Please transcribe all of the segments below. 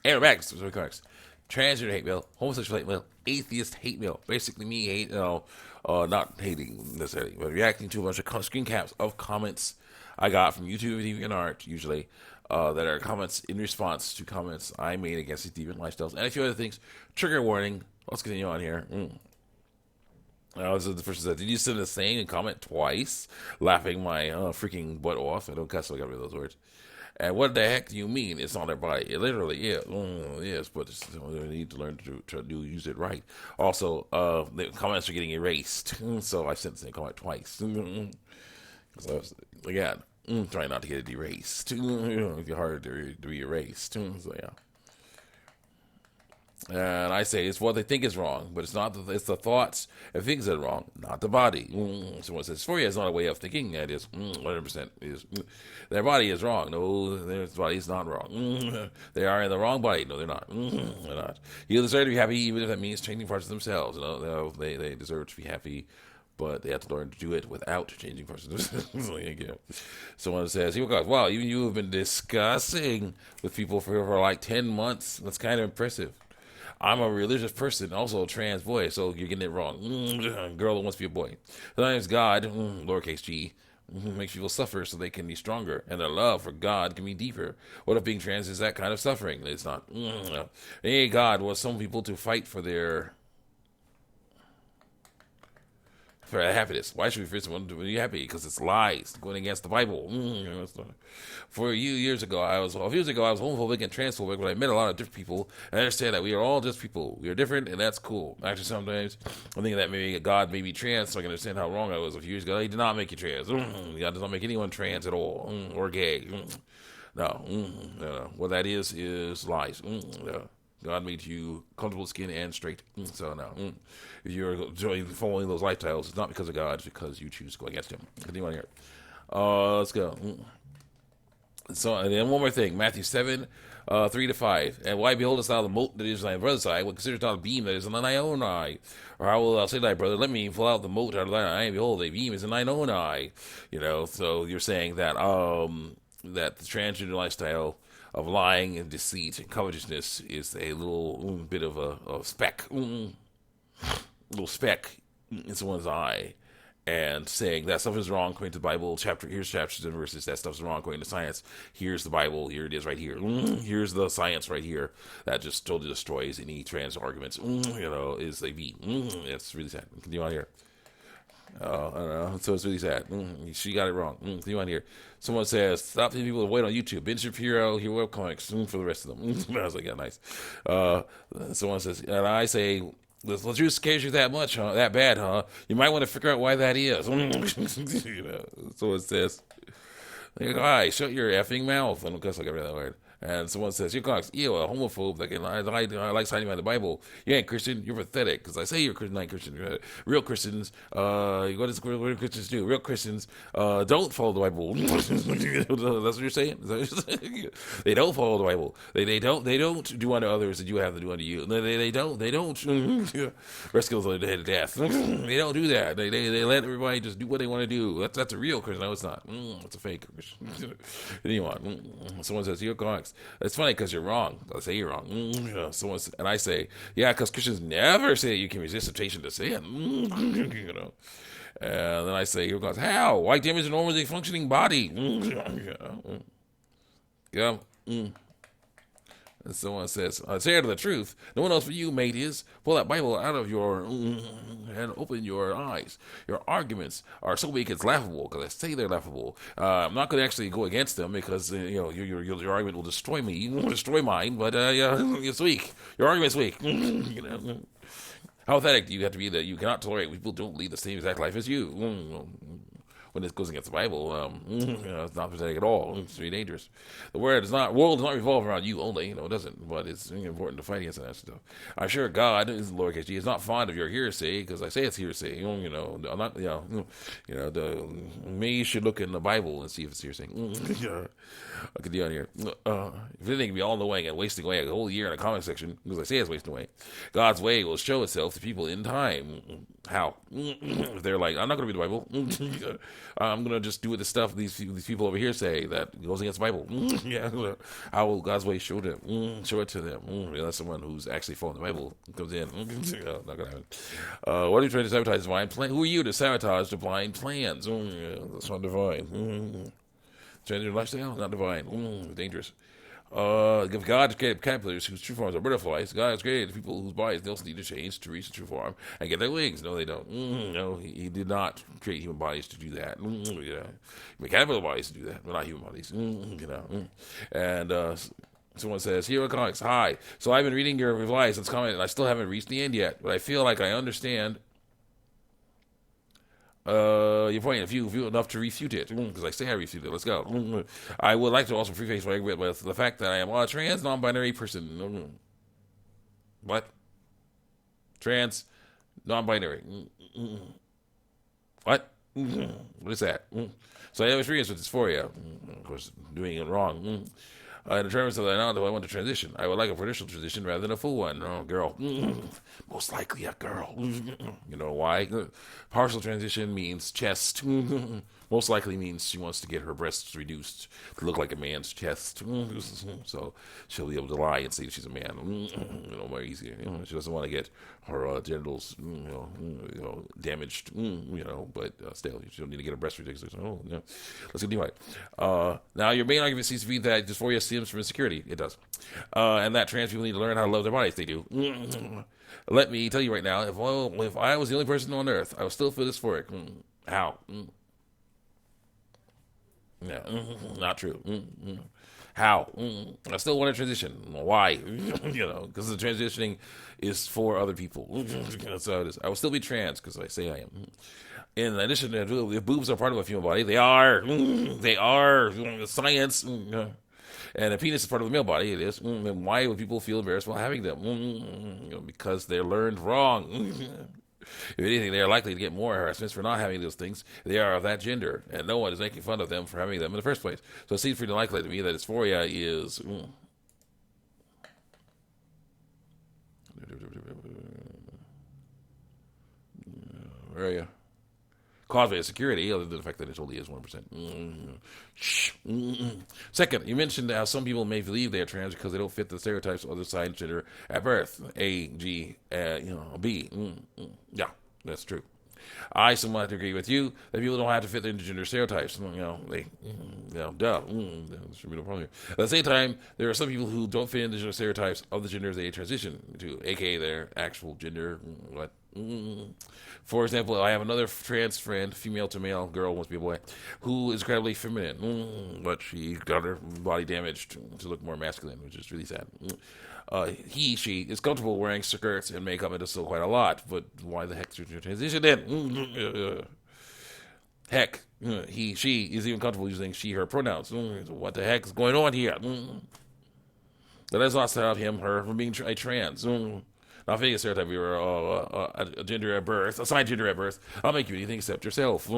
Aerobatics, so correct. Transgender hate mail, homosexual hate mail, atheist hate mail. Basically, me hate, not hating necessarily, but reacting to a bunch of screen caps of comments I got from YouTube and DeviantArt, usually, that are comments in response to comments I made against these deviant lifestyles and a few other things. Trigger warning. Let's continue on here. So the person said, "Did you send the same comment twice?" Laughing my freaking butt off. I don't cuss, so I got rid of those words. And what the heck do you mean it's on their body? It literally is. Yes, but they need to learn to use it right. Also, the comments are getting erased. So I sent the same comment twice. So I was, again, trying not to get it erased. It's hard to be erased. So yeah. And I say it's what they think is wrong, but it's not. It's the thoughts and things that are wrong, not the body. Someone says dysphoria is not a way of thinking. That is 100% is. Their body is wrong. No, their body is not wrong. They are in the wrong body. No, they're not. They're not. You deserve to be happy, even if that means changing parts of themselves. They deserve to be happy, but they have to learn to do it without changing parts of themselves. Someone says, wow, even you have been discussing with people for like 10 months. That's kind of impressive. I'm a religious person, also a trans boy, so you're getting it wrong. Girl that wants to be a boy. Sometimes God, lowercase g, makes people suffer so they can be stronger, and their love for God can be deeper. What if being trans is that kind of suffering? It's not. Hey, God wants some people to fight for their happiness. Why should we force someone to be happy? Because it's lies, going against the Bible. For a few years ago, I was homophobic and transphobic, but I met a lot of different people. And I understand that we are all just people. We are different, and that's cool. Actually, sometimes I'm thinking that maybe God made me trans, so I can understand how wrong I was a few years ago. He did not make you trans. God does not make anyone trans at all, or gay. No. What that is lies. God made you comfortable skin and straight. So no. If you're following those lifestyles, it's not because of God, it's because you choose to go against Him. Continue on here. Let's go. So, and then one more thing. Matthew 7, 3-5. And why behold us now the mote that is in thy brother's eye, what considers not a beam that is in thine own eye? Or how will thou say to thy brother, let me pull out the mote out of thine eye, and behold, a beam is in thine own eye? So you're saying that that the transgender lifestyle of lying and deceit and covetousness is a little bit of a speck, little speck in someone's eye, and saying that stuff is wrong according to the Bible. Here's chapters and verses. That stuff's wrong according to science. Here's the Bible. Here it is right here. Here's the science right here that just totally destroys any trans arguments. Is a B. It's really sad. Continue on here. I don't know. So it's really sad. She got it wrong. See on here. Someone says, stop telling people to wait on YouTube. Ben Shapiro, Hero Comics, for the rest of them. I was like, yeah, nice. Someone says, and I say, the truth scares you that much, huh? That bad, huh? You might want to figure out why that is. So it says, all right, shut your effing mouth. And of course, I got rid of that word. And someone says, you're a homophobe that can I like signing by the Bible. You ain't Christian, you're pathetic. Because I say you're Christian, not Christian. Real Christians, what do Christians do? Real Christians don't follow the Bible. That's what you're saying? They don't follow the Bible. They don't do unto others that you have to do unto you. They don't rescue those head of death. They don't do that. They let everybody just do what they want to do. That's a real Christian. No, it's not. It's a fake Christian. Anyway, someone says, you're comics. It's funny because you're wrong. I say you're wrong. And I say, yeah, because Christians never say that you can resist temptation to sin. And then I say, you're going, how? Why damage a normally functioning body? Yeah. And someone says, say to the truth, no one else but you, mate, is pull that Bible out of your and open your eyes. Your arguments are so weak it's laughable, because I say they're laughable. I'm not going to actually go against them, because your argument will destroy me. You won't destroy mine, but it's weak. Your argument's weak. How pathetic do you have to be that you cannot tolerate people don't lead the same exact life as you? When it goes against the Bible, it's not pathetic at all. It's very dangerous. The world does not revolve around you only. It doesn't. But it's important to fight against that stuff. I'm sure God, is lowercase g, is not fond of your hearsay, because I say it's hearsay. I'm not. Me should look in the Bible and see if it's hearsay. I could be on here. If anything, be all knowing and wasting away a whole year in a comment section, because I say it's wasting away. God's way will show itself to people in time. How? If they're like, I'm not going to read the Bible. I'm gonna just do what the stuff these people over here say that goes against the Bible. Yeah, how will God's way show them? Show it to them. Unless someone who's actually following the Bible comes in. Not gonna happen. What are you trying to sabotage divine plan? Who are you to sabotage divine plans? That's not divine. Transgender lifestyle, not divine. Dangerous. If God created caterpillars whose true forms are butterflies, God has created people whose bodies they'll need to change to reach the true form and get their wings. No, they don't. No, he did not create human bodies to do that. He made caterpillar bodies to do that, but not human bodies. And someone says, Hero Comics, hi. So I've been reading your replies and comments, and I still haven't reached the end yet, but I feel like I understand your point if you feel enough to refute it, because I say I refute it. Let's go. I would like to also preface my argument with the fact that I am a trans, non-binary person. What? Trans, non-binary. What? What is that? So I have experience with dysphoria. Of course, doing it wrong. In terms of that, now do I want to transition? I would like a partial transition rather than a full one. Oh, girl. Most likely a girl. You know why? Partial transition means chest. Most likely means she wants to get her breasts reduced to look like a man's chest. So she'll be able to lie and say she's a man. More easier. She doesn't want to get her genitals, damaged. But still, she don't need to get her breasts reduced. Let's continue on. Now, your main argument seems to be that dysphoria stems from insecurity. It does. And that trans people need to learn how to love their bodies. They do. Let me tell you right now, if I was the only person on earth, I would still feel dysphoric. How? Yeah, not true. How? I still want to transition. Why? Because the transitioning is for other people. That's how it is. I will still be trans because I say I am. In addition to if boobs are part of a female body, they are. They are. Science. And a penis is part of the male body. It is. And why would people feel embarrassed while having them? Because they're learned wrong. If anything, they are likely to get more harassments for not having those things. They are of that gender, and no one is making fun of them for having them in the first place. So it seems pretty likely to me that dysphoria is... Where are you? Caused by insecurity, other than the fact that it only is 1%. Second, you mentioned how some people may believe they are trans because they don't fit the stereotypes of the assigned gender at birth. A, G, B. Yeah, that's true. I somewhat agree with you that people don't have to fit the gender stereotypes. Duh. There should be no problem here. At the same time, there are some people who don't fit into the gender stereotypes of the gender they transition to, aka their actual gender. What? For example, I have another trans friend, female to male, girl, wants to be a boy, who is incredibly feminine, but she got her body damaged to look more masculine, which is really sad. She is comfortable wearing skirts and makeup and does still quite a lot, but why the heck should you transition then? Heck, she is even comfortable using she, her pronouns. What the heck is going on here? That is not stop him, her, from being a trans. Not fitting a stereotype, we were a gender at birth, assigned gender at birth. I'll make you anything except yourself.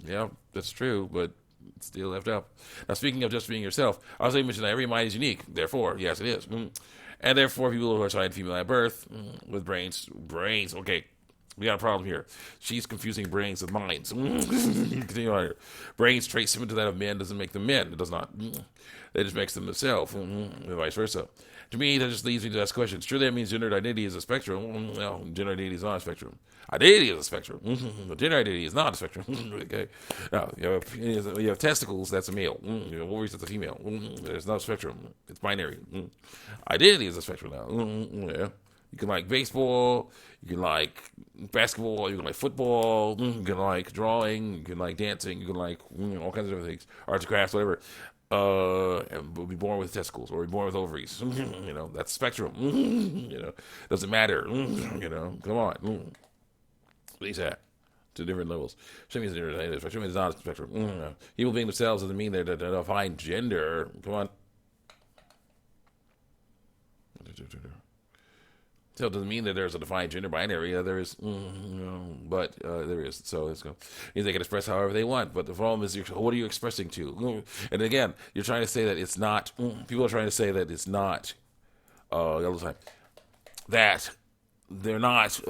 Yeah, that's true, but it's still left out. Now, speaking of just being yourself, I also mentioned that every mind is unique. Therefore, yes, it is. And therefore, people who are assigned female at birth with brains, okay. We got a problem here. She's confusing brains with minds. Continue on here. Brains traits similar to that of men doesn't make them men. It does not. It just makes them themselves, and vice versa. To me, that just leads me to ask questions. Sure, that means gender identity is a spectrum. No, gender identity is not a spectrum. Identity is a spectrum. But gender identity is not a spectrum. Okay. Now, you have testicles, that's a male. You have ovaries, that's a female. There's no spectrum. It's binary. Identity is a spectrum now. Yeah. You can like baseball, you can like basketball, you can like football, you can like drawing, you can like dancing, you can like all kinds of different things, arts and crafts, whatever. And we'll be born with testicles or be born with ovaries. That's spectrum. Doesn't matter. Come on. Please that to different levels. Spectrum is not a spectrum. People being themselves doesn't mean they're the defined gender. Come on. So it doesn't mean that there's a defined gender binary. There is, but there is. So let's go. Means they can express however they want. But the problem is, what are you expressing to? And again, you're trying to say that it's not. People are trying to say that it's not. All the time, that they're not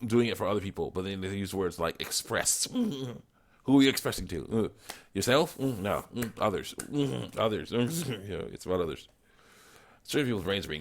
doing it for other people, but then they use words like express. Who are you expressing to? Yourself? No. Others. Others. It's about others. Certain people's brains are being